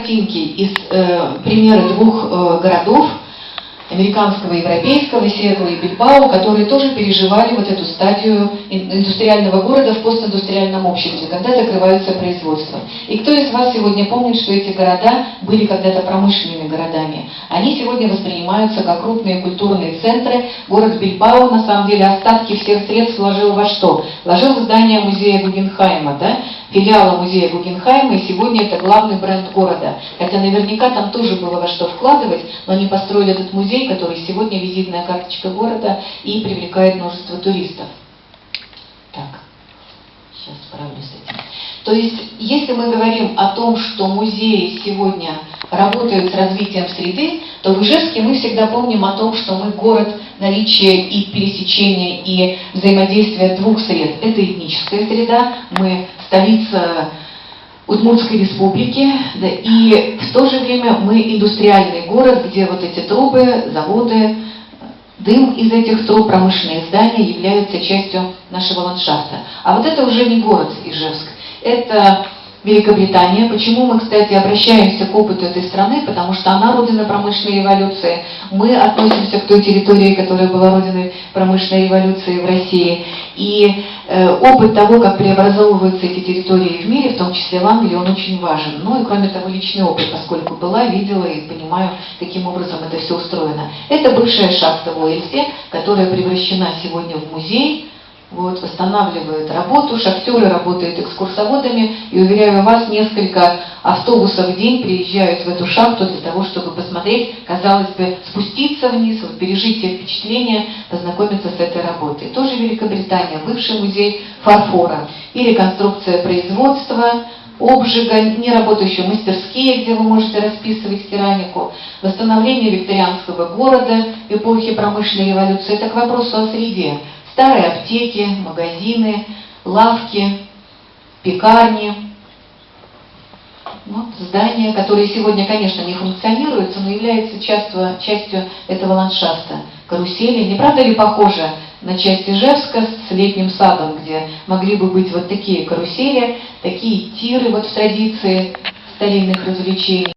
Картинки из примера двух городов, американского и европейского, Сиэтла и Бильбао, которые тоже переживали вот эту стадию индустриального города в постиндустриальном обществе, когда закрываются производства. И кто из вас сегодня помнит, что эти города были когда-то промышленными городами? Они сегодня воспринимаются как крупные культурные центры. Город Бильбао, на самом деле, остатки всех средств вложил во что? Вложил в здание музея Гугенхайма, да? Филиала музея Гугенхайма, и сегодня это главный бренд города. Хотя наверняка там тоже было во что вкладывать, но они построили этот музей, который сегодня визитная карточка города и привлекает множество туристов. Так, сейчас справлюсь с этим. То есть, если мы говорим о том, что музеи сегодня работают с развитием среды, то в Ижевске мы всегда помним о том, что мы город наличия и пересечения, и взаимодействия двух сред. Это этническая среда, мы столица Удмуртской республики, да, и в то же время мы индустриальный город, где вот эти трубы, заводы, дым из этих труб, промышленные здания являются частью нашего ландшафта. А вот это уже не город Ижевск, это Великобритания. Почему мы, кстати, обращаемся к опыту этой страны? Потому что она родина промышленной революции. Мы относимся к той территории, которая была родиной промышленной революции в России. И опыт того, как преобразовываются эти территории в мире, в том числе в Англии, он очень важен. Ну и кроме того, личный опыт, поскольку была, видела и понимаю, каким образом это все устроено. Это бывшая шахта в Уэльсе, которая превращена сегодня в музей. Вот, восстанавливают работу, шахтеры работают экскурсоводами, и, уверяю вас, несколько автобусов в день приезжают в эту шахту для того, чтобы посмотреть, казалось бы, спуститься вниз, вот, пережить те впечатления, познакомиться с этой работой. Тоже Великобритания, бывший музей фарфора и реконструкция производства, обжига, неработающие мастерские, где вы можете расписывать керамику, восстановление викторианского города эпохи промышленной революции. Это к вопросу о среде. Старые аптеки, магазины, лавки, пекарни, вот, здания, которые сегодня, конечно, не функционируют, но являются частью этого ландшафта. Карусели, не правда ли похоже на часть Ижевска с летним садом, где могли бы быть вот такие карусели, такие тиры вот в традиции старинных развлечений?